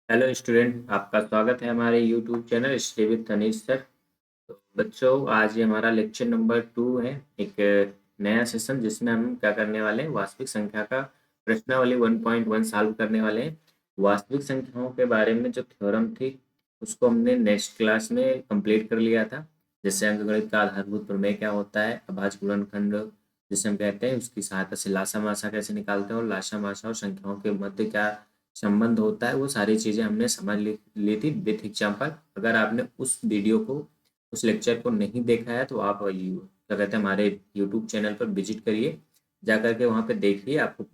Hello student, आपका स्वागत है हमारे YouTube channel study with Tanish sir. तो बच्चों, आज ये हमारा लेक्चर नंबर 2 है। एक नया सेशन जिसमें हम क्या करने वाले हैं, वास्तविक संख्या का प्रश्नावली 1.1 सॉल्व करने वाले हैं। वास्तविक संख्याओं के बारे में जो थ्योरम थी उसको हमने नेक्स्ट क्लास में कंप्लीट कर लिया था। जैसे अंकगणित का आधारभूत प्रमेय क्या होता है, अभाज्य गुणनखंड जिसे हम कहते हैं, उसकी सहायता से लासा मासा कैसे निकालते हैं, और लासा मासा और संख्याओं के मध्य क्या संबंध होता है, वो सारी चीज़ें हमने समझ ली थी विथ एग्जाम्पल। अगर आपने उस वीडियो को, उस लेक्चर को नहीं देखा है तो आप क्या कहते हैं, हमारे यूट्यूब चैनल पर विजिट करिए, जा करके वहाँ पे देखिए, आपको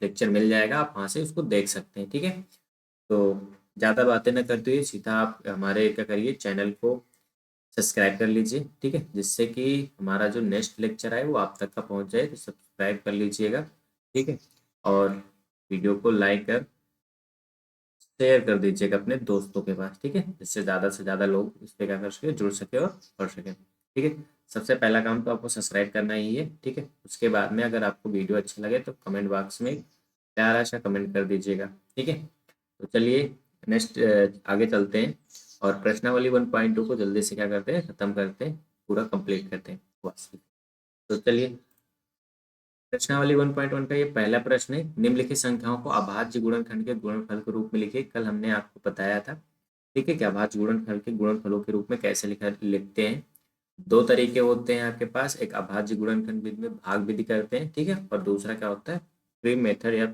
लेक्चर मिल जाएगा, आप वहाँ से उसको देख सकते हैं। ठीक है, तो ज़्यादा बातें न करते हुए सीधा आप हमारे क्या करिए, चैनल को सब्सक्राइब कर लीजिए। ठीक है, जिससे कि हमारा जो नेक्स्ट लेक्चर आए वो आप तक का पहुँच जाए, तो सब्सक्राइब कर लीजिएगा। ठीक है, और वीडियो को लाइक कर शेयर कर दीजिएगा अपने दोस्तों के पास। ठीक है, जिससे ज़्यादा से ज़्यादा लोग इस पे क्या कर सके, जुड़ सके और पढ़ सके। ठीक है, सबसे पहला काम तो आपको सब्सक्राइब करना ही है। ठीक है, उसके बाद में अगर आपको वीडियो अच्छा लगे तो कमेंट बॉक्स में प्यारा सा कमेंट कर दीजिएगा। ठीक है, तो चलिए नेक्स्ट आगे चलते हैं और प्रश्नावली 1.2 को जल्दी से क्या करते हैं, ख़त्म करते हैं, पूरा कंप्लीट करते हैं बस। तो चलिए, प्रश्नावली 1.1 का ये पहला प्रश्न है। निम्नलिखित संख्याओं को अभाज्य गुणनखंड के गुणनफल के रूप में लिखिए। कल हमने आपको बताया था, ठीक है, कि अभाज्य गुणनखंड के गुणनफलों के रूप में कैसे लिखते हैं। दो तरीके होते हैं आपके पास, एक अभाज्य गुणनखंड विधि में भाग विधि करते हैं, ठीक है, और दूसरा क्या होता है, ट्री मेथड या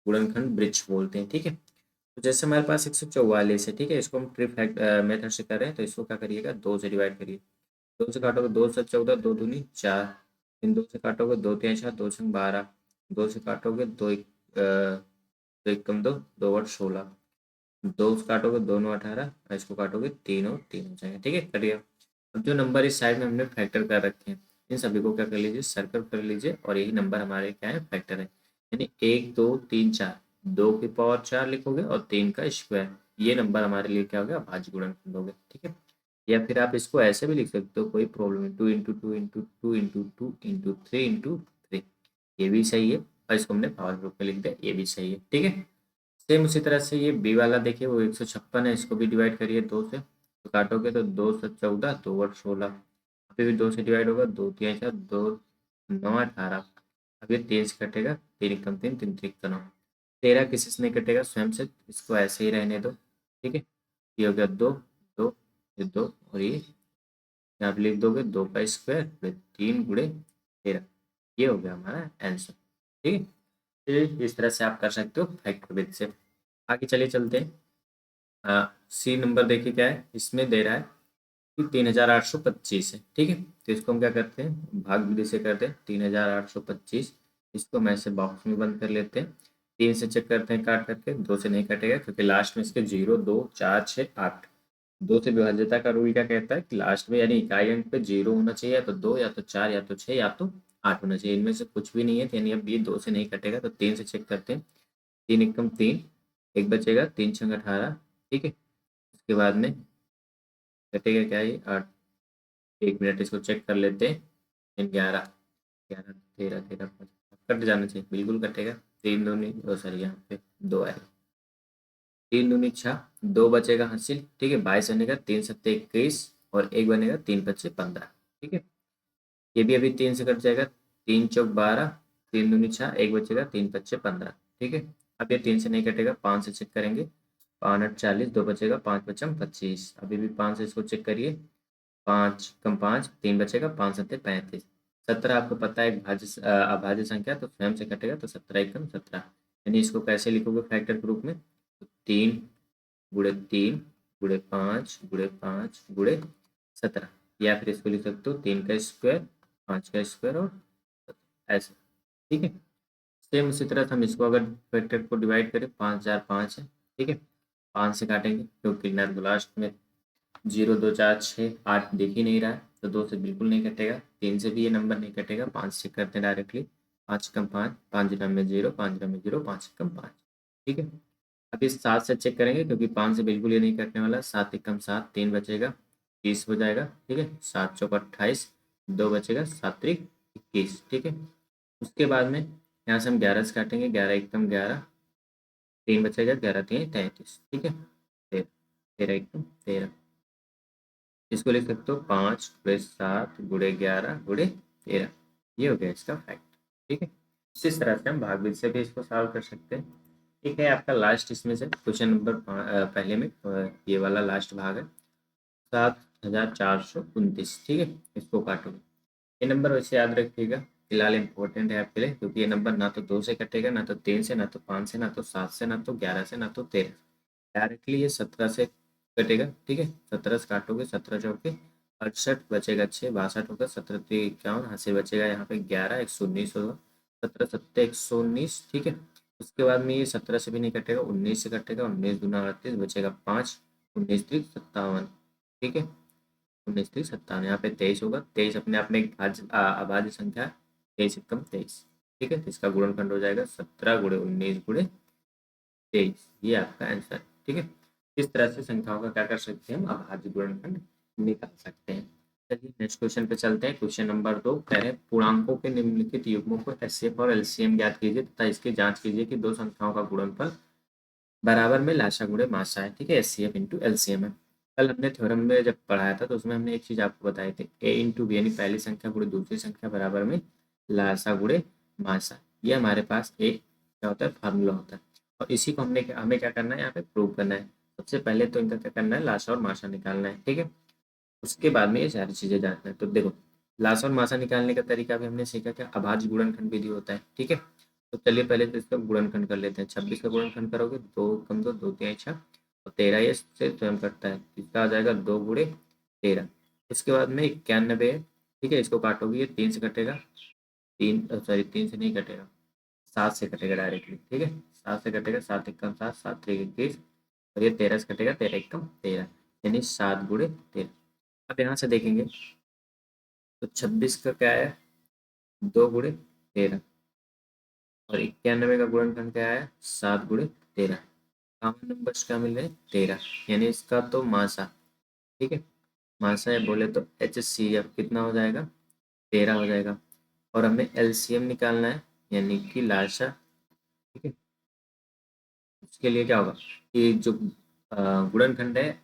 गुणनखंड वृक्ष बोलते हैं। ठीक है, तो जैसे हमारे पास 144 है, ठीक है, इसको हम ट्री मेथड से कर रहे हैं, तो इसको क्या करिएगा, 2 से डिवाइड करिए। 2 से काटोगे 2 से 14, 2 दूनी 4, फिर 2 से काटोगे 2 तिया 4, 2 छंग 12, 2 से काटोगे 2 दो एक कम 2, 2 और 16, 2 से काटोगे 2 9 18, और इसको काटोगे 3 और 3 हो जाएगा। ठीक है, कट गया। अब जो नंबर इस साइड में हमने फैक्टर कर रखे हैं, इन सभी को क्या कर लीजिए, सर्कल कर लीजिए, और यही नंबर हमारे क्या है, फैक्टर है। यानी 1 2 3 4, 2 की पावर 4 लिखोगे और 3 का स्क्वायर, ये नंबर हमारे लिए क्या हो गया, भाज्य गुणनखंड हो गया। ठीक है, या फिर आप इसको ऐसे भी लिख सकते हो, कोई प्रॉब्लम नहीं, 2 into 2 into 2 into 2 into 3 into 3, ये भी सही है, और इसको हमने पावर ग्रुप में लिख दिया, ये भी सही है। ठीक है, सेम उसी तरह से ये बी वाला देखिए, वो 156 है, इसको भी डिवाइड करिए 2 से, तो काटोगे तो 2 से 14, 2 और 16, अभी भी 2 से डिवाइड होगा, 2 तिया 4, 2 9 18, अब ये 3 से कटेगा, 3 कम 3, 3 3 9, 13 किसी से नहीं कटेगा, स्वयं से इसको ऐसे ही रहने दो। ठीक है, ये हो गया 2 2, ये 2, और ये यहाँ पे लिख दोगे 2 का स्क्वायर फिर 3 गुणे 13, ये हो गया हमारा आंसर। ठीक है, तो इस तरह से आप कर सकते हो फैक्टर विद से। आगे चलिए चलते हैं। सी नंबर देखिए क्या है, इसमें दे रहा है कि 3825 है। ठीक है, तो इसको हम क्या करते हैं, भाग विधि से करते हैं। 3825, इसको हम ऐसे बॉक्स में बंद कर लेते हैं। 3 से चेक करते हैं काट करके, 2 से नहीं कटेगा क्योंकि लास्ट में इसके 0 2 4 6 8, 2 से विभाज्यता का रूल क्या कहता है कि लास्ट में यानी इकाई अंक पे 0 होना चाहिए, या तो 2 या तो 4 या तो 6 या तो 8 होना चाहिए, इनमें से कुछ भी नहीं है, तो यानी अब ये 2 से नहीं कटेगा, तो 3 से चेक करते हैं। 3 एकम 3, एक बचेगा, 3 छंग 18। ठीक है, उसके बाद में कटेगा क्या, ये 8, 1 मिनट इसको चेक कर लेते हैं। 11 11 13 13 कट जाना चाहिए, बिल्कुल कटेगा। 3 दूनी, सॉरी यहाँ पे 2 आएगा, 3 दूनी 6, 2 बचेगा हासिल। ठीक है, 22 बनेगा, 3 सत्ते 21, और 1 बनेगा, 3 पच्चे 15। ठीक है, ये भी अभी 3 से कट जाएगा, 3 चौक 12, 3 दूनी 6, 1 बचेगा, 3 पच्चे 15। ठीक है, अब ये 3 से नहीं कटेगा, 5 से चेक करेंगे, 5 8 40, 2 बचेगा, 5 पचम 25, अभी भी 5 से इसको चेक करिए, 5 कम 5, 3 बचेगा, 5 सत्ते 35। 17 आपको पता है एक अभाज्य संख्या, तो स्वयं से कटेगा, तो 17 एकम 17, यानी इसको कैसे लिखोगे फैक्टर के रूप में, तो 3 गुणे 3 गुणे 5 गुणे 5 गुणे 17, या फिर इसको लिख सकते हो 3 का स्क्वायर 5 का स्क्वायर और 17, ऐसे। ठीक है, सेम उसी तरह से हम इसको अगर फैक्टर को डिवाइड करें, 5 4 5 है। ठीक है, 5 से काटेंगे क्योंकि लास्ट में 0 2 4 6 8 दिख ही नहीं रहा है, तो 2 से बिल्कुल नहीं कटेगा, 3 से भी ये नंबर नहीं कटेगा। 5 से करते हैं डायरेक्टली, 5 कम 5, 5 में 0, 5 में 0, 5 कम 5। ठीक है, अब इस 7 से चेक करेंगे क्योंकि 5 से बिल्कुल ये नहीं कटने वाला, 7 कम 7, 3 बचेगा, 30 हो जाएगा। ठीक है, 7 चौक 28, 2 बचेगा, 7 त्रिक 21। ठीक है, उसके बाद में यहाँ से हम 11 से काटेंगे, 11 एकम 11, 3 बचेगा, 11 3 33, ठीक है। 13, 13 1 13। इसको लिख सकते हो 5 गुणे 7 गुणे 11 गुणे 13। ये हो गया इसका फैक्ट, ठीक है। इस तरह से हम भागविधि से भी इसको सॉल्व कर सकते हैं। ठीक है, आपका लास्ट इसमें से क्वेश्चन नंबर पहले में ये वाला लास्ट भाग है, 7429, ठीक है। इसको काटोगे, ये नंबर वैसे याद रखिएगा, फिलहाल इंपॉर्टेंट है आपके लिए, क्योंकि ये नंबर ना तो 2 से कटेगा, ना तो 3 से, ना तो 5 से, ना तो 7 से, ना तो 11 से, ना तो 13। डायरेक्टली ये 17 से कटेगा, ठीक है। 17 से काटोगे, 17 चौके 68 बचेगा, 6 62 होगा, 17 3 51, यहाँ से बचेगा यहाँ पे 11 119 होगा, 17 7 119, ठीक है। उसके बाद में ये 17 से भी नहीं कटेगा, 19 से कटेगा, 19 दूना 38 बचेगा 5, 19 3 57, ठीक है। 19 3 57, यहाँ पे 23 होगा, 23 अपने आप में एक अभाज्य संख्या है, 23 एकम 23, ठीक है। तो इसका गुणनखंड हो जाएगा 17 गुणे 19 गुणे 23, ये आपका आंसर, ठीक है। इस तरह से संख्याओं का क्या कर सकते हैं हम, अभाज्य गुणनखंड निकाल सकते हैं। चलिए नेक्स्ट क्वेश्चन पे चलते हैं। क्वेश्चन नंबर 2 कह रहे हैं पूर्णांकों के निम्नलिखित युग्मों को एचसीएफ और एलसीएम ज्ञात कीजिए तथा इसकी जांच कीजिए कि दो संख्याओं का गुणनफल बराबर में लासा गुणे मासा है, ठीक है। एचसीएफ इंटू एलसीएम है। कल हमने थ्योरम में जब पढ़ाया था तो उसमें हमने एक चीज आपको बताई थी, ए इंटू बी, यानी पहली संख्या गुणे दूसरी संख्या बराबर में लासा गुणे मासा। ये हमारे पास एक क्या होता है, फार्मूला होता है। और इसी को हमें क्या करना है, यहाँ पे प्रूव करना है। सबसे पहले तो इनका क्या करना है, लासा और मासा निकालना है, ठीक है। उसके बाद में ये सारी चीजें जांचना है। तो देखो, लासा और मासा निकालने का तरीका भी हमने सीखा, क्या अभाज्य गुणनखंड विधि होता है, ठीक है। तो चलिए पहले तो इसका गुणनखंड कर लेते हैं। 26 का गुणनखंड करोगे, 2 कम 2 2 3 6, और 13 ये से स्वयं कटता है, इसका आ जाएगा 2 गुणे 13। इसके बाद में 91 है, ठीक है। इसको काटोगे, ये 3 से कटेगा, 3 सॉरी 3 से नहीं कटेगा, 7 से कटेगा डायरेक्टली, ठीक है। 7 से कटेगा, 7 एकम 7, 7 3 21, और ये 13 से कटेगा, 13 एकम 13, यानी 7 गुणे 13। अब यहाँ से देखेंगे तो 26 का क्या है, 2 गुणे 13, और 91 का गुणनखंड क्या है, 7 गुणे 13। कॉमन नंबर्स क्या मिल रहे हैं, 13, यानी इसका तो मासा, ठीक है। मासा है बोले तो एच सी एफ कितना हो जाएगा, 13 हो जाएगा। और हमें एलसीएम निकालना है, यानी कि लाशा, ठीक है। उसके लिए क्या होगा, कि जो गुणनखंड है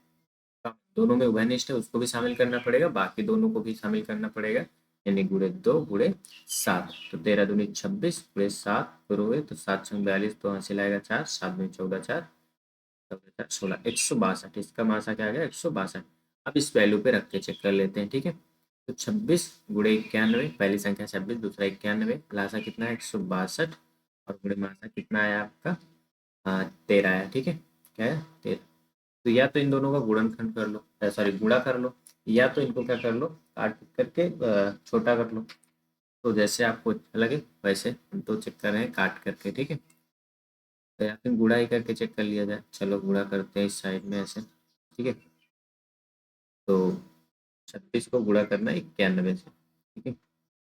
दोनों में उभयनिष्ठ है उसको भी शामिल करना पड़ेगा, बाकी दोनों को भी शामिल करना पड़ेगा, यानी गुणे 2 गुणे 7। तो 13 दूनी 26 गुणे 7 करोगे तो 7 छंग 42, तो हासिल आएगा 4, 7 में 14 4, 14 4 16, 162। इसका मासा क्या आ गया, 162। अब इस वैल्यू पे रख के चेक कर लेते हैं, ठीक है। तो 26 गुणे 91, पहली संख्या 26, दूसरा 91, लासा कितना है 162, और गुणे मासा कितना आया आपका, 13 आया, ठीक है। क्या है, 13। तो या तो इन दोनों का गुणनखंड कर लो, सॉरी गुणा कर लो, या तो इनको क्या कर लो, काट करके छोटा कर लो। तो जैसे आपको अच्छा लगे वैसे, हम तो चेक कर रहे हैं काट करके, ठीक है। तो या फिर गुणा ही करके चेक कर लिया जाए, चलो गुणा करते हैं इस साइड में ऐसे, ठीक है। तो 26 को गुणा करना 91 से, ठीक है।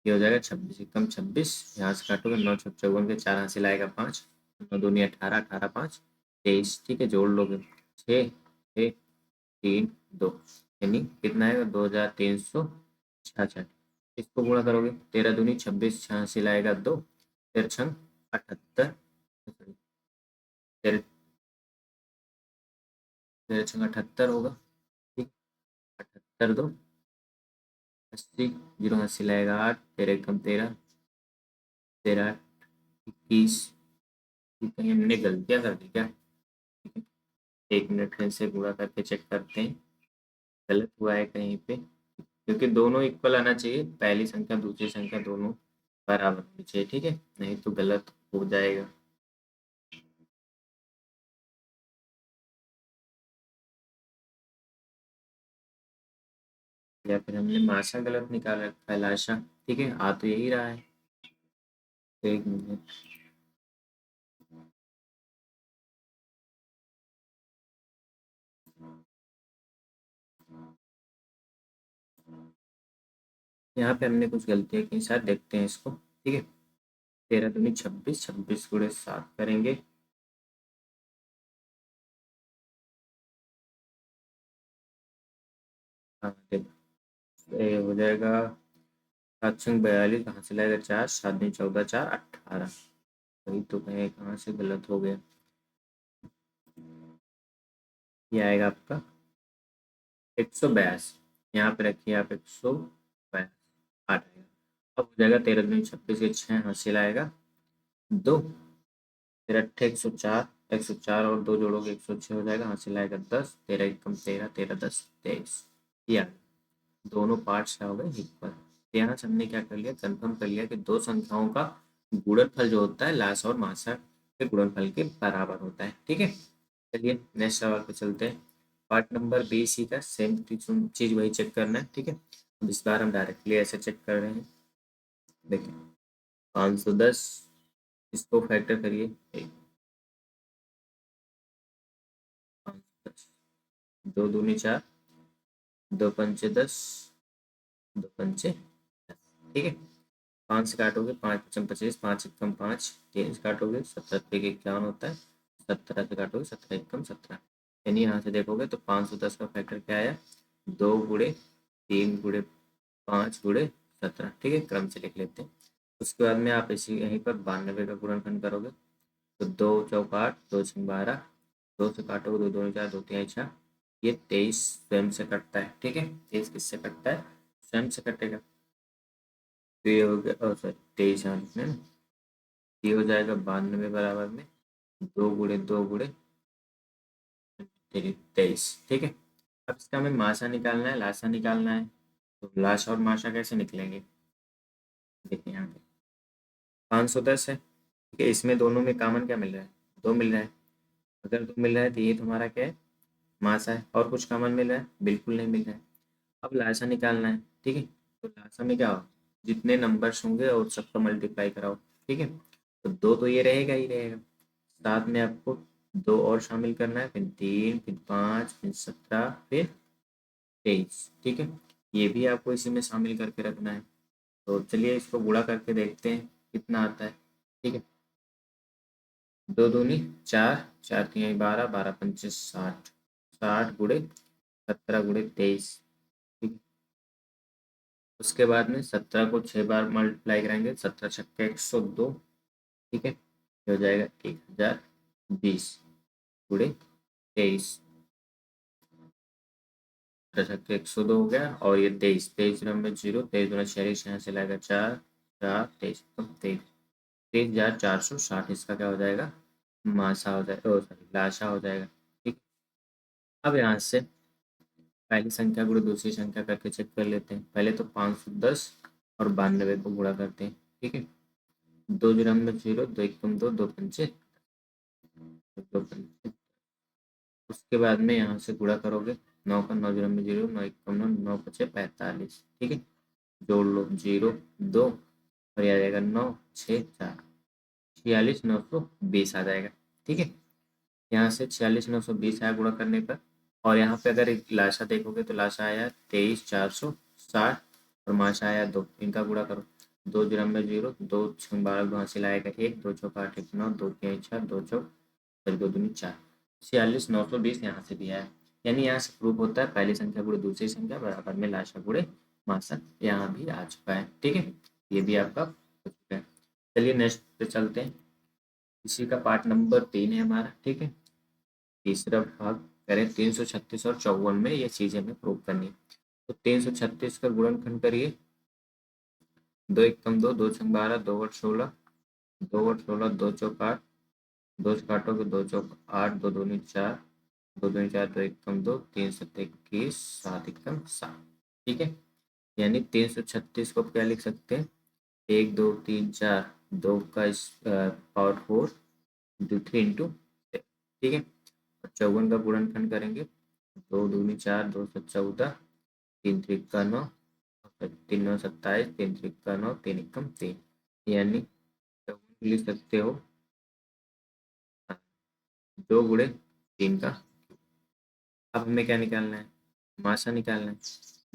ये हो जाएगा 26 कम 26, यहाँ से काटोगे 9 छक 54 के 4 हासिल आएगा 5, 9 दूनी 18, 18 5 23, ठीक है। जोड़ लोगे 6 6 3 2, यानी कितना आएगा 2366। इसको गुणा करोगे, 13 दूनी 26, 6 हासिल आएगा 2, 13 छंग 78, 13 13 छंग 78 होगा, ठीक। 78 2 80, 0 हासिल आएगा 8, 13 कम 13, 13 21। कहीं हमने गलतियाँ कर दी क्या, ठीक है। 1 मिनट फिर से गुणा करके चेक करते हैं, गलत हुआ है कहीं पे, क्योंकि दोनों इक्वल आना चाहिए, पहली संख्या दूसरी संख्या दोनों बराबर होनी चाहिए, ठीक है, नहीं तो गलत हो जाएगा। या फिर हमने माशा गलत निकाल रखा है, लाशा, ठीक है, आ तो यही रहा है। 1 मिनट, यहाँ पे हमने कुछ गलतियाँ की शायद, देखते हैं इसको, ठीक है। 13 दूनी 26, 26 गुणे 7 करेंगे, हाँ देखो, ये हो जाएगा 7 छंग 42, कहाँ से लाएगा 4, 7 दूनी 14 4 18। वही तो कहीं कहाँ से गलत हो गया, ये आएगा आपका 182। यहाँ पे रखिए आप 182, 8 आएगा। अब हो जाएगा 13 दूनी 26, ये 6 हासिल आएगा 2, फिर 8 104, 104 और 2 जोड़ोगे 106 हो जाएगा, हासिल आएगा 10, 13 एकम 13, 13 10 23। ये आ गया। दोनों पार्ट्स क्या हो गए इक्वल। यहाँ से हमने क्या कर लिया, कंफर्म कर लिया कि दो संख्याओं का गुणनफल जो होता है लासा और मासा के गुणनफल के बराबर होता है। ठीक है, चलिए नेक्स्ट सवाल पे चलते हैं। पार्ट नंबर बी सी का सेम चीज वही चेक करना है। ठीक है, अब इस बार हम डायरेक्टली ऐसे चेक कर रहे हैं। देखिए 510, इसको फैक्टर करिए 510, 2 दूनी 4, 2 पंचे 10, 2 पंचे 10। ठीक है, 5 से काटोगे 5 पचम 25, 5 एकम 5, 3 से काटोगे 17 पे 51 होता है, 17 से काटोगे 17 एकम 17। यानी यहाँ से देखोगे तो 510 का फैक्टर क्या आया, 2 गुणे 3 गुणे 5 गुणे 17। ठीक है, क्रम से लिख लेते हैं। उसके बाद में आप इसी यहीं पर 92 का गुणनखंड करोगे तो 2 चौक 8, 2 छक 12, 2 से काटोगे 2 दूनी 4, 2 तिहाई 6, ये 23 स्वयं से कटता है। ठीक है, 23 किससे कटता है, स्वयं से कटेगा। तो ये हो गया, सॉरी 23 यहाँ लिखना है ना, ये हो जाएगा 92 बराबर में 2 गुणे 2 गुणे 23। ठीक है, अब इसका हमें मासा निकालना है, लासा निकालना है। तो लासा और मासा कैसे निकलेंगे, देखिए यहाँ पे 510 है। ठीक है, इसमें दोनों में कॉमन क्या मिल रहा है, 2 मिल रहा है। अगर 2 मिल रहा है तो ये तुम्हारा क्या है, मासा है। और कुछ कॉमन मिल रहा है, बिल्कुल नहीं मिल रहा है। अब लासा निकालना है। ठीक है, तो लासा में क्या हो, जितने नंबर्स होंगे और सबका मल्टीप्लाई कराओ। ठीक है, तो 2 तो ये रहेगा ही रहेगा, साथ में आपको 2 और शामिल करना है, फिर 3, फिर 5, फिर 17, फिर 23। ठीक है, ये भी आपको इसी में शामिल करके रखना है। तो चलिए इसको गुणा करके देखते हैं कितना आता है। ठीक है, 2 दूनी 4, 4 तिहाई 12, 12 पंचे 60, 60 गुणे 17 गुणे 23। ठीक है, उसके बाद में 17 को 6 बार मल्टीप्लाई करेंगे, 17 छक्के 102। ठीक है, ये हो जाएगा 1020 गुणे 23, 17 102 हो गया। और ये 23, 23 नंबर 0, 23 गुना 46, यहाँ से लाएगा 4, 4 23 23, 23,460 इसका क्या हो जाएगा, मासा हो जाएगा, ओ सॉरी लाशा हो जाएगा। ठीक, अब यहाँ से पहली संख्या गुणे दूसरी संख्या करके चेक कर लेते हैं। पहले तो 510 और 92 को गुणा करते हैं। ठीक है, 2 जीरो में 0, 2 एकम 2, 2 पंचे 2 पंचे। उसके बाद में यहाँ से गुणा करोगे, 9 का 9 जीरो में 0, 9 एकम 9, 9 पचे 45। ठीक है, जोड़ लो 0 2 और ये आ जाएगा 9 6 4, 46,920 आ जाएगा। ठीक है, यहाँ से 46,920 आया गुणा करने पर। और यहाँ पे अगर एक लाशा देखोगे तो लाशा आया 23,460 और माशा आया 2, इनका गुणा करो, 2 जीरो में 0, 2 छः 12 दो हासिल आएगा 1, 2 चौक 8 1 9, 2 तिहाई 6, 2 चौक 2 दूनी 4, 46,920 यहाँ से भी आया। यानी यहाँ से प्रूव होता है पहली संख्या गुणे दूसरी संख्या बराबर में लाशा गुणे मासा, यहाँ भी आ चुका है। ठीक है, ये भी आपका हो चुका है। चलिए नेक्स्ट पे चलते हैं। इसी का पार्ट नंबर 3 है हमारा। ठीक है, तीसरा भाग करें, 336 और 54 में ये चीज हमें प्रूव करनी है। तो 336 का गुणनखंड करिए, 2 एकम 2, 2 छंग 12, 2 वट 16, 2 वट 16, 2 चौक 8, 2 से काटोगे 2 चौक 8, 2 दूनी 4, 2 दूनी 4, 2 एकम 2, 3 सत्ते 21, 7 एकम 7। ठीक है, यानी 336 को क्या लिख सकते हैं, 1 2 3 4, 2 का पावर 4 3 इंटू। ठीक है, 54 का गुणनखंड करेंगे, 2 दूनी 4, 2 सत 14, 3 त्रिक का 9, 3 9 27, 3 त्रिक का 9, 3 एकम 3। यानी 54 लिख सकते हो 2 गुणे 3 का। अब हमें क्या निकालना है, मासा निकालना है।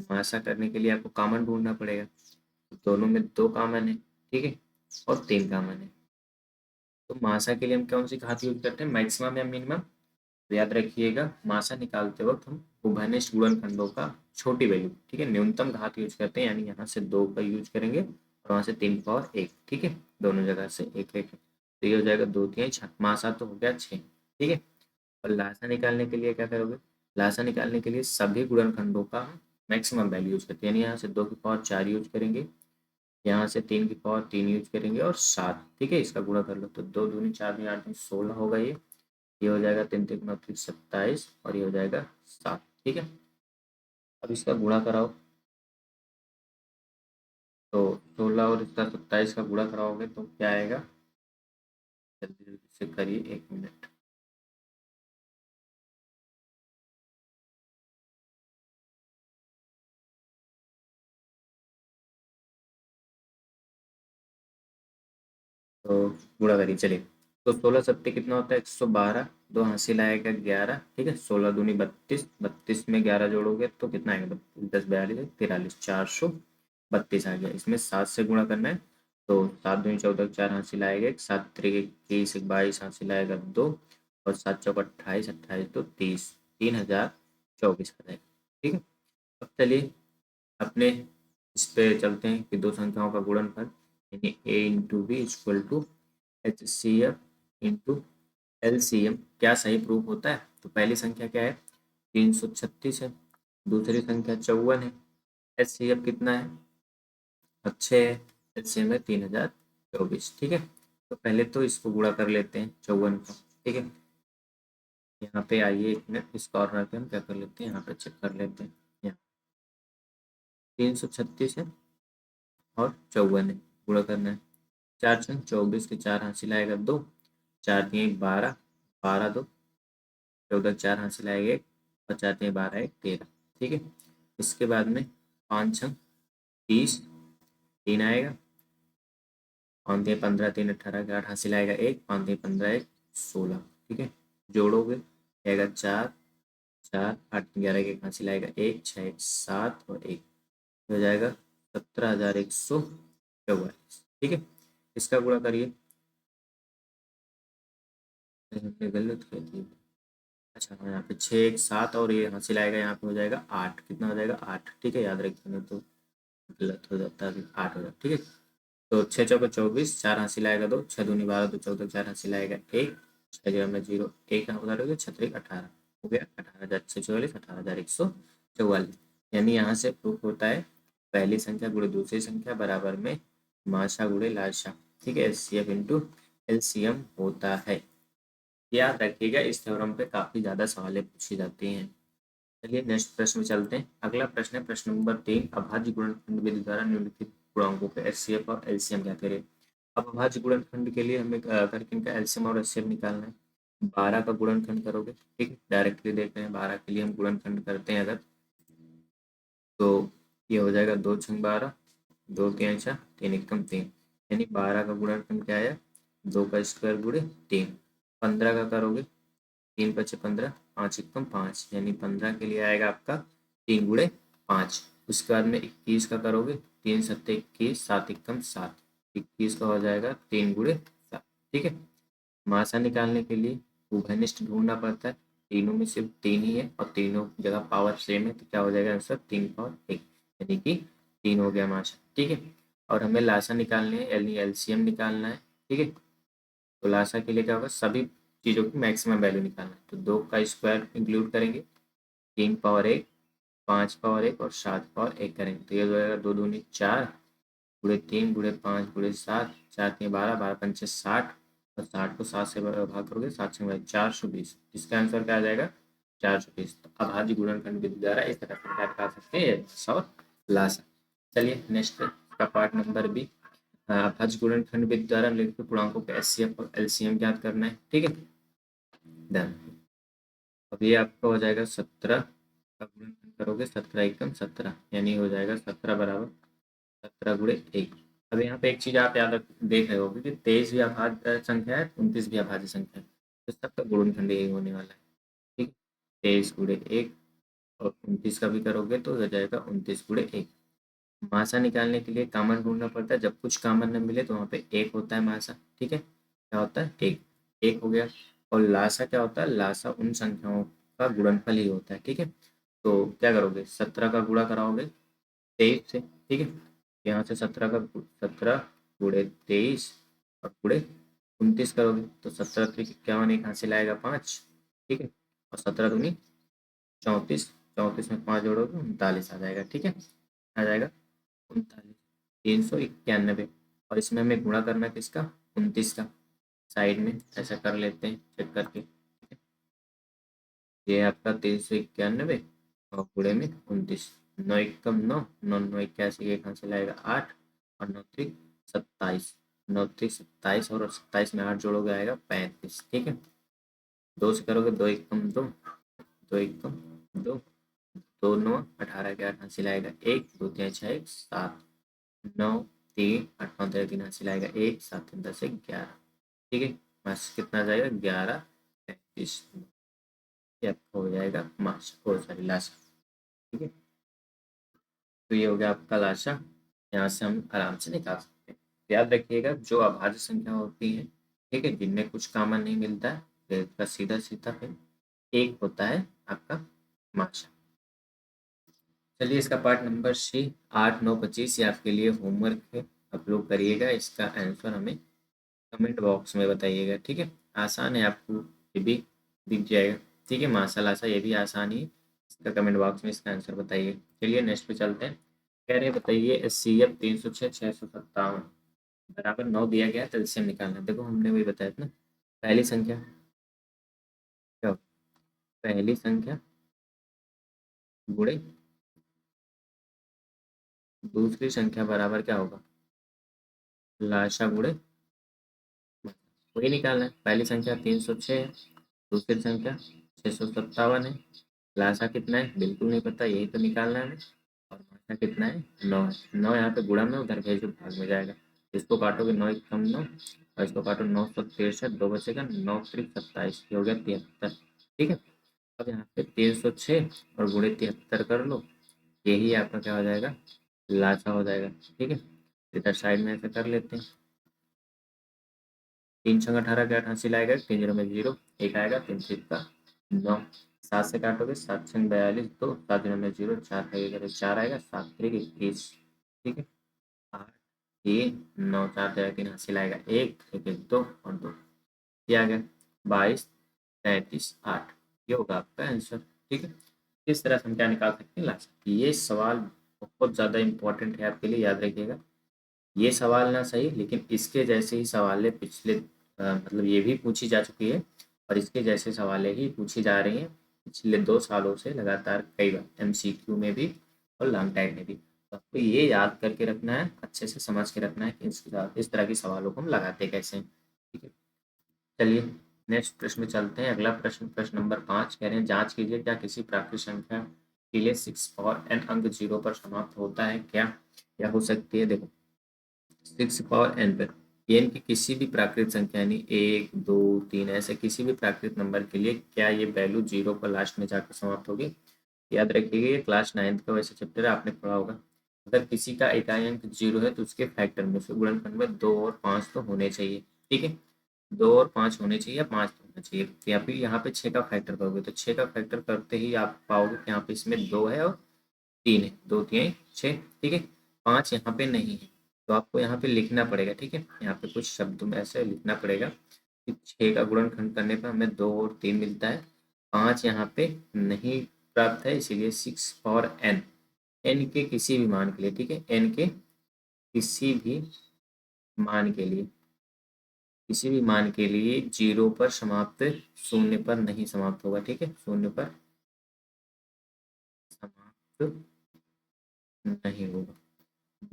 मासा करने के लिए आपको कॉमन ढूंढना पड़ेगा। तो दोनों में 2 कॉमन है। ठीक है, और 3 कॉमन है। तो मासा के लिए हम कौन सी घात यूज करते हैं, मैक्सिमम या मिनिमम। तो याद रखिएगा मासा निकालते वक्त हम उभयनिष्ठ गुणनखंडों का छोटी वैल्यू, ठीक है, न्यूनतम घात यूज करते हैं। यानी यहाँ से 2 का यूज करेंगे और वहाँ से 3 पावर 1। ठीक है, दोनों जगह से एक एक। तो ये हो जाएगा 2 तिहाई 6, मासा तो हो गया 6। ठीक है, और लासा निकालने के लिए क्या करोगे, लासा निकालने के लिए सभी गुणनखंडों का मैक्सिमम वैल्यू यूज करते हैं, यानी यहाँ से 2 की पावर 4 यूज करेंगे, यहाँ से 3 की पावर 3 यूज करेंगे और 7, ठीक है, इसका गुणा कर लो तो 2 दूनी 4 दूनी 8 दूनी 16 होगा, ये हो जाएगा 3 3 9 27 और ये हो जाएगा 7, ठीक है। अब इसका गुणा कराओ तो 16 और इसका 27 का गुणा कराओगे तो क्या आएगा, जल्दी जल्दी से करिए, 1 मिनट। तो गुणा करिए चलिए। तो 16 सत्ते कितना होता है, 112, दो हासिल आएगा 11, ठीक है, 16 दूनी 32, 32 में 11 जोड़ोगे तो कितना आएगा, 10 42 43, 432 आ गया। इसमें 7 से गुणा करना है तो 7 दूनी 14, 4 हासिल आएगा 1, 7 त्रिक 21, 22 हासिल आएगा 2 और 7 चौक 28, 28 तो 30, 3024 आ जाएगा, ठीक है। अब चलिए अपने इस पे चलते हैं कि दो संख्याओं का गुणनफल, यानी a into b equal to H C F into L C M क्या सही प्रूफ होता है। तो पहली संख्या क्या है, 336 है, दूसरी संख्या 54 है, एच सी एफ कितना है, अच्छे है, एच सी एम है 3024, ठीक है। तो पहले तो इसको गुणा कर लेते हैं 54 का, ठीक है। यहाँ पे आइए 1 मिनट, इस कॉर्नर पे हम क्या कर लेते हैं, यहाँ पे चेक कर लेते हैं, यहाँ 336 है और 54 है, गुणा करना है, 4 छंग 24 के 4 हासिल आएगा 2, 4 3 12, 12 2 14, 4 हासिल आएगा 1 और 4 3 12 1 13, ठीक है। इसके बाद में 5 छंग 30, 3 आएगा, 5 3 15 3 18 के 8 हासिल आएगा 1, 5 3 15 1 16, ठीक है। जोड़ोगे आएगा 4 4 8 11 के 1 हासिल आएगा 1 6 1 7 और 1 हो जाएगा 17,144, ठीक है। इसका गुणा करिए, हमने गलत कर दिया, अच्छा हाँ, यहाँ पे 6 1 7 और ये हासिल आएगा, यहाँ पे हो जाएगा 8, कितना हो जाएगा 8, ठीक है, याद रखिए नहीं तो गलत हो जाता है, 8 हो जाता, ठीक है। तो 6 चौका 24, 4 हासिल आएगा 2, 6 दूनी 12 2 14, 4 हासिल आएगा 1, 6 जगह में 0 1 यहाँ उधारोगे 6 18 हो गया, 18,144, 18,144, यानी यहाँ से प्रूफ होता है पहली संख्या गुणे दूसरी संख्या बराबर में माशा गुणे लाशा, ठीक है, एचसीएफ इंटू एलसीएम होता है। याद रखिएगा इस थ्योरम पे काफी ज्यादा सवालें पूछी जाती हैं। चलिए नेक्स्ट प्रश्न में चलते हैं। अगला प्रश्न है प्रश्न नंबर 3, अभाज्य गुणनखंड विधि द्वारा निम्नलिखित गुणांकों के एचसीएफ और एलसीएम ज्ञात करें। अब अभाज्य गुणनखंड के लिए हमें करके इनका एलसीएम और एचसीएफ निकालना है। 12 का गुणनखंड करोगे, ठीक है, डायरेक्टली देख रहे हैं 12 के लिए हम गुणनखंड करते हैं अगर, तो ये हो जाएगा 2 छंग 12, 2 3 छः 3 एकम 3, यानी 12 का गुणनखंड क्या आया, 2 का स्क्वायर गुणे 3। 15 का करोगे, 3 पचे 15, 5 एकम 5, यानी 15 के लिए आएगा आपका 3 गुणे 5। उसके बाद में 21 का करोगे, 3 सत्ते 21, 7 एकम 7, 21 का हो जाएगा 3 गुणे 7, ठीक है। मासा निकालने के लिए उभयनिष्ठ ढूंढना पड़ता है, तीनों में सिर्फ 3 ही है और तीनों जगह पावर सेम है, तो क्या हो जाएगा आंसर 3 पावर 1, यानी कि 3 हो गया मासा, ठीक है। और हमें लासा निकालने है यानी एलसीएम निकालना है, ठीक है। तो लासा के लिए क्या होगा, सभी चीज़ों की मैक्सिमम वैल्यू निकालना है, तो 2 का स्क्वायर इंक्लूड करेंगे, 3 पावर 1, 5 पावर 1 और 7 पावर 1 करेंगे, तो ये हो जाएगा 2 दूनी 4 गुणे 3 गुणे 5 गुणे 7, 4 3 12, 12 पंचे 60 और 60 को 7 से भाग करोगे, 7 से 420, इसका आंसर क्या आ जाएगा 420। तो अभाज्य गुणनखंड विधि द्वारा इस तरह से क्या निकाल सकते हैं और लासा। चलिए नेक्स्ट का पार्ट नंबर बी, अभाज्य गुणनखंड विधि द्वारा निम्नलिखित पूर्णांकों के एचसीएफ और एलसीएम ज्ञात करना है, ठीक है। डन। अब ये आपका हो जाएगा 17 का गुणनखंड करोगे, 17 एकम 17, यानी हो जाएगा 17 बराबर 17 गुणे 1। अब यहाँ पे एक चीज आप याद देख रहे होगे कि 23 भी अभाज्य संख्या है, 29 भी अभाज्य संख्या है, तो सबका गुणनखंड यही होने वाला है, ठीक। 23 गुणे 1 और 29 का भी करोगे तो हो जाएगा 29 गुणे 1। मासा निकालने के लिए कॉमन ढूंढना पड़ता है, जब कुछ कॉमन न मिले तो वहाँ पे 1 होता है मासा, ठीक है, क्या होता है 1, 1 हो गया। और लासा क्या होता है, लासा उन संख्याओं का गुणनफल ही होता है, ठीक है। तो क्या करोगे, 17 का गुणा कराओगे 23 से, ठीक है, यहाँ से 17 का 17 गुणे 23 और गुणे 29 करोगे तो 17 3 51, एक हासिल आएगा 5 ठीक है। और 17 दूनी 34, 34 में 5 जोड़ोगे 39 आ जाएगा। ठीक है, आ जाएगा 39, 391। और इसमें हमें गुणा करना किसका, 29 का। साइड में ऐसा कर लेते हैं चेक करके। ये आपका 391 और गुणे में 29, 9 एकम 9, 9 9 81, एक हाथ से लाएगा 8 और 9 त्रिक 27, 9 त्रिक 27 और 27 में 8 जोड़ोगे आएगा 35। ठीक है, 2 से करोगे 2 एकम 2, 2 एकम 2, 2 9 18 के 8 हाथ से लाएगा 1, 2 3 6 1 7, 9 3 8 5 3 हाथ से लाएगा 1, 7 3 10 11। ठीक है, बस कितना आ जाएगा 11 35, ये आपका हो जाएगा मास हो सॉरी लासा। ठीक है, तो ये हो गया आपका लाशा। यहाँ से हम आराम से निकाल सकते हैं। याद रखिएगा जो अभाज्य संख्या होती है, ठीक है, जिनमें कुछ कॉमन नहीं मिलता है, तो इसका सीधा सीधा फिर एक होता है आपका माशा। चलिए इसका पार्ट नंबर सी 8 9 25 ये आपके लिए होमवर्क है, आप लोग करिएगा। इसका आंसर हमें कमेंट बॉक्स में बताइएगा। ठीक है, आसान है, आपको ये भी दिख जाएगा। ठीक है, माशाल्लाह ये भी आसान ही है। इसका कमेंट बॉक्स में इसका आंसर बताइए। चलिए नेक्स्ट पे चलते हैं। कह रहे हैं बताइए एस सी एफ 306 657 बराबर 9 दिया गया है, तो एलसीएम निकालना है। देखो हमने वही बताया था ना, पहली संख्या क्या होगी? पहली संख्या गुणे दूसरी संख्या बराबर क्या होगा, लाशा गुणे वही निकालना है। पहली संख्या 306 है, दूसरी संख्या 657 है, लाशा कितना है बिल्कुल नहीं पता, यही तो निकालना है हमें। और माशा कितना है 9 है। 9 यहाँ पे गुणा में उधर भेजो भाग में जाएगा। इसको काटोगे 9 एकम 9 और इसको काटो 963, 2 बचेगा 9 त्रिक 27, ये हो गया 73। ठीक है, अब यहाँ पे 306 और गुणे 73 कर लो, यही आपका क्या हो जाएगा, लाशा हो जाएगा। ठीक है, इधर साइड में ऐसे कर लेते हैं। 3 छंग 18 के 88 लाएगा, 3 जीरो में 0, एक आएगा, 3 3 का 9, 7 से काटोगे 7 छंग 42, 2 7 जीरो में 0, 4 का 4 आएगा, 7 3 21। ठीक है, 8 3 9 4 तेरह 3 हाथ से लाएगा 1 1 1 2 और 2, ये आ गया 22 33 8, ये होगा आपका आंसर। ठीक है, इस तरह से हम क्या निकाल सकते हैं, ला सकते हैं। ये सवाल बहुत ज़्यादा इंपॉर्टेंट है आपके लिए, याद रखिएगा। ये सवाल ना सही, लेकिन इसके जैसे ही सवाल पिछले मतलब ये भी पूछी जा चुकी है, और इसके जैसे सवालें ही पूछी जा रही हैं पिछले 2 सालों से लगातार, कई बार एमसीक्यू में भी और लॉन्ग टाइम में भी। तो आपको ये याद करके रखना है, अच्छे से समझ के रखना है कि इस तरह के सवालों को हम लगाते कैसे हैं। ठीक है, चलिए नेक्स्ट प्रश्न में चलते हैं। अगला प्रश्न, प्रश्न नंबर 5, कह रहे हैं जांच कीजिए क्या किसी प्राकृत संख्या के लिए 6 पावर n अंक 0 पर समाप्त होता है क्या, या हो सकती है। देखो 6 पावर n पर एन की किसी भी प्राकृत संख्या यानी 1 2 3 ऐसे किसी भी प्राकृत नंबर के लिए क्या ये वैल्यू 0 पर लास्ट में जाकर समाप्त होगी। याद रखिएगा ये क्लास 9th का वैसे चैप्टर आपने पढ़ा होगा। अगर किसी का इकाई अंक 0 है तो उसके फैक्टर में, उसके गुणनखंड में 2 और 5 तो होने चाहिए। ठीक है, 2 और 5 होने चाहिए या 5 तो होना चाहिए। तो यहाँ पे 6 का फैक्टर करोगे तो 6 का फैक्टर करते ही आप पाओगे कि यहाँ पे इसमें 2 है और 3 है, 2 3 6। ठीक है, 5 यहाँ पे नहीं है, तो आपको यहाँ पे लिखना पड़ेगा। ठीक है, यहाँ पे कुछ शब्द में ऐसे लिखना पड़ेगा कि 6 का गुणनखंड करने पर हमें 2 और 3 मिलता है, 5 यहाँ पे नहीं प्राप्त है, इसीलिए 6 पावर n, n के किसी भी मान के लिए। ठीक है, n के किसी भी मान के लिए, किसी भी मान के लिए 0 पर समाप्त, शून्य पर नहीं समाप्त होगा। ठीक है, शून्य पर समाप्त नहीं होगा।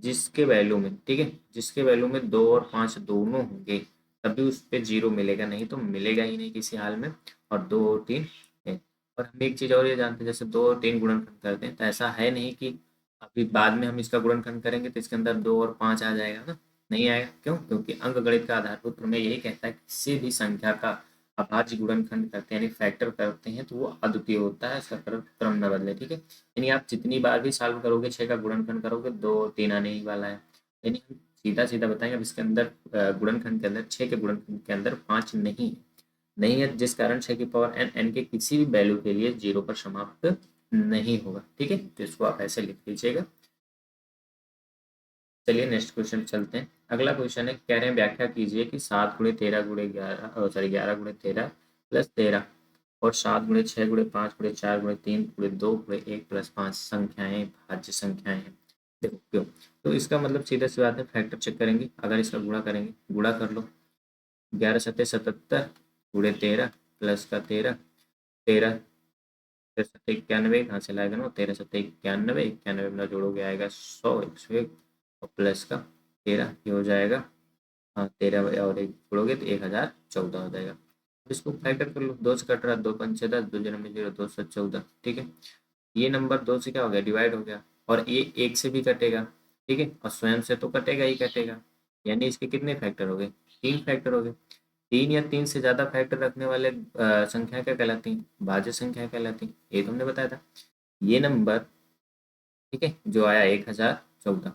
जिसके वैल्यू में, ठीक है, जिसके वैल्यू में 2 और 5 दोनों होंगे तभी उस पे 0 मिलेगा, नहीं तो मिलेगा ही नहीं किसी हाल में। और 2 और 3 है। और हम एक चीज़ और ये जानते हैं, जैसे 2 और 3 गुणनखंड करते हैं तो ऐसा है नहीं कि अभी बाद में हम इसका गुणनखंड करेंगे तो इसके अंदर 2 और 5 आ जाएगा ना, नहीं आएगा। क्यों? क्योंकि अंक गणित का आधारभूत प्रमेय यही कहता है कि किसी भी संख्या का अभाज्य गुणनखंड करते हैं यानी फैक्टर करते हैं तो वो अद्वितीय होता है, इसका क्रम न बदले। ठीक है, यानी आप जितनी बार भी सॉल्व करोगे 6 का गुणनखंड करोगे 2 और 3 आने ही वाला है। यानी हम सीधा सीधा बताएंगे, अब इसके अंदर गुणनखंड के अंदर 6 के गुणनखंड के अंदर 5 नहीं है, नहीं है, जिस कारण 6 की पावर n, n के किसी भी वैल्यू के लिए 0 पर समाप्त नहीं होगा। ठीक है, तो इसको आप ऐसे लिख लीजिएगा। चलिए नेक्स्ट क्वेश्चन चलते हैं। अगला क्वेश्चन है, कह रहे हैं व्याख्या कीजिए कि 7 गुणे 13 गुणे 11 सॉरी 11 गुणे 13 प्लस 13 और 7 गुणे 6 गुणे 5 गुणे 4 गुणे 3 गुणे 2 गुणे 1 प्लस 5 संख्याएं भाज्य संख्याएं हैं। देखो क्यों, तो इसका मतलब सीधा सी बात है, फैक्टर चेक करेंगे। अगर इसका गुणा करेंगे, गुणा कर लो, 11 सत्ते 77 गुणे 13 प्लस का 13, 13 सत्ते 91, कहाँ से लाएगा ना, 13 सत्ते 91, 91 में जोड़ोगे आएगा 100, 101 और प्लस का 13, ये हो जाएगा, हाँ 13 और 1 जोड़ोगे तो 1014 हो जाएगा। इसको फैक्टर कर लो, 2 से कट रहा, 2 पंच 10, 2 जन्म में 0, 2 से 14, ठीक है। ये नंबर 2 से क्या हो गया, डिवाइड हो गया, और ये 1 से भी कटेगा, ठीक है, और स्वयं से तो कटेगा ही कटेगा। यानी इसके कितने फैक्टर हो गए, 3 फैक्टर हो गए। 3 या 3 से ज़्यादा फैक्टर रखने वाले संख्या क्या कहलाती हैं, भाज्य संख्या कहलाती हैं, ये तो हमने बताया था। ये नंबर, ठीक है, जो आया 1014,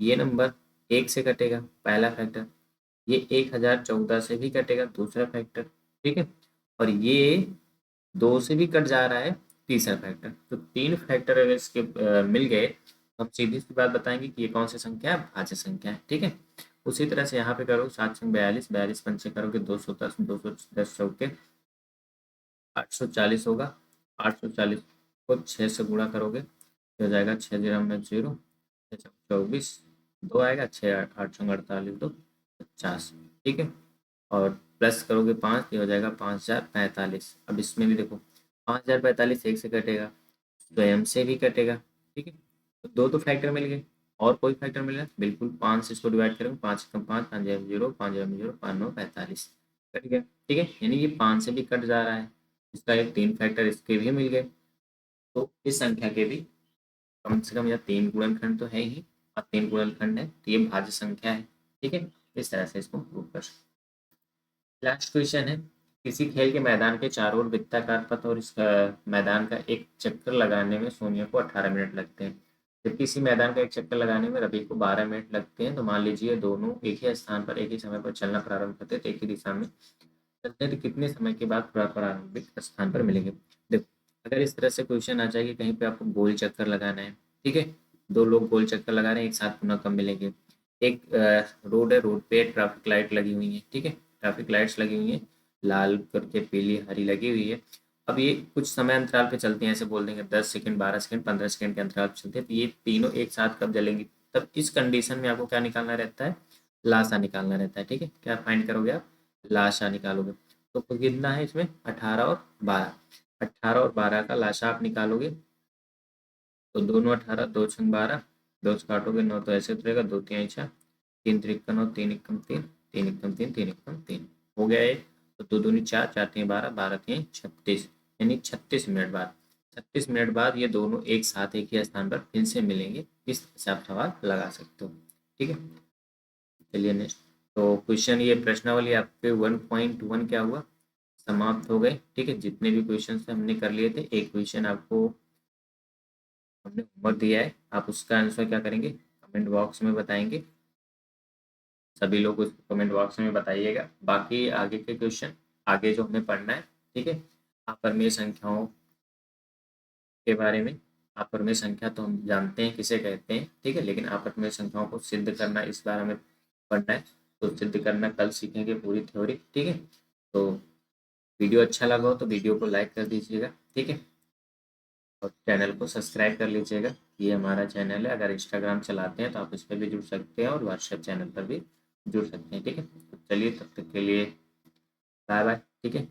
ये नंबर 1 से कटेगा, पहला फैक्टर, ये 1014 से भी कटेगा, दूसरा फैक्टर, ठीक है, और ये 2 से भी कट जा रहा है, तीसरा फैक्टर। तो 3 फैक्टर अगर इसके मिल गए तो हम सीधी सी बात बताएंगे कि ये कौन सी संख्या है, भाज्य संख्या है, ठीक है। उसी तरह से यहाँ पे करो, 7 छंग 42, 42 पंचे करोगे 210, 210 चौके 840 होगा, 840 को 6 से गुणा करोगे तो हो जाएगा 6 जीरो में 0, 24, 2 आएगा, 6 8 छंग 48, 2 50, ठीक है, और प्लस करोगे 5, ये हो जाएगा 5045। अब इसमें भी देखो, 5045 1 से कटेगा, स्वयं से भी कटेगा, ठीक है, तो दो तो फैक्टर मिल गए, और कोई फैक्टर मिला, बिल्कुल 5 से इसको डिवाइड करेंगे, 5 कम 5, 5 0, 5 0, 5 9 45, कट गया, ठीक है, यानी ये 5 से भी कट जा रहा है, इसका एक 3 फैक्टर इसके भी मिल गए। तो इस संख्या के भी कम से कम या 3 गुणनखंड तो है ही, और 3 गुणनखंड है तो ये भाज्य संख्या है, ठीक है। इस तरह से इसको प्रूव कर सकते हैं। लास्ट क्वेश्चन है, किसी खेल के मैदान के चारों ओर वृत्ताकार पथ और इस मैदान का एक चक्कर लगाने में सोनिया को 18 मिनट लगते हैं, जबकि इसी मैदान का एक चक्कर लगाने में रवि को 12 मिनट लगते हैं। तो मान लीजिए दोनों एक ही स्थान पर एक ही समय पर चलना प्रारंभ करते हैं, तो एक ही दिशा में चलते हैं, तो कितने समय के बाद प्रारंभिक स्थान पर मिलेंगे। देखो, अगर इस तरह से क्वेश्चन आ जाए कि कहीं पे आपको गोल चक्कर लगाना है, ठीक है, दो लोग गोल चक्कर लगा रहे हैं, एक साथ पुनः कब मिलेंगे। एक रोड है, रोड पे ट्रैफिक लाइट लगी हुई है, ठीक है, ट्रैफिक लाइट्स लगी हुई है, लाल करके पीली हरी लगी हुई है। अब ये कुछ समय अंतराल पे चलती हैं, ऐसे बोल देंगे 10 सेकंड 12 सेकंड 15 सेकंड के अंतराल पे चलते हैं, तो ये तीनों एक साथ कब जलेंगी। तब इस कंडीशन में आपको क्या निकालना रहता है, लाशा निकालना रहता है, ठीक है। क्या फाइंड करोगे आप, लाशा निकालोगे। तो कितना है इसमें, 18 और 12, 18 और 12 का लाशा आप निकालोगे, तो दोनों 18, 2 छंग 12, 2 से काटोगे 9, तो ऐसे उतरेगा, 2 3 6, 3 त्रिक 9, 3 एकम 3, 3 एकम 3, 3 एकम 3 हो गया ये। तो 2 दूनी 4, 4 3 12, 12 3 36, यानी 36 मिनट बाद, 36 मिनट बाद ये दोनों एक साथ एक ही स्थान पर फिर से मिलेंगे। इस तरह से आप सवाल लगा सकते हो, ठीक है। चलिए नेक्स्ट, तो क्वेश्चन ये प्रश्नावली आपके 1.1 क्या हुआ, समाप्त हो गए, ठीक है। जितने भी क्वेश्चन हमने कर लिए थे, एक क्वेश्चन आपको हमने होमवर्क दिया है, आप उसका आंसर क्या करेंगे, कमेंट बॉक्स में बताएंगे, सभी लोग उस कमेंट बॉक्स में बताइएगा। बाकी आगे के क्वेश्चन, आगे जो हमें पढ़ना है, ठीक है, अपरिमेय संख्याओं के बारे में। अपरिमेय संख्या तो हम जानते हैं किसे कहते हैं, ठीक है, लेकिन अपरिमेय संख्याओं को सिद्ध करना, इस बार हमें पढ़ना है, तो सिद्ध करना कल सीखेंगे पूरी थ्योरी, ठीक है। तो वीडियो अच्छा लगा हो तो वीडियो को लाइक कर दीजिएगा, ठीक है, और चैनल को सब्सक्राइब कर लीजिएगा। ये हमारा चैनल है, अगर इंस्टाग्राम चलाते हैं तो आप इस पर भी जुड़ सकते हैं और व्हाट्सएप चैनल पर भी जुड़ सकते हैं, ठीक है। तो चलिए तब तक के लिए बाय बाय, ठीक है।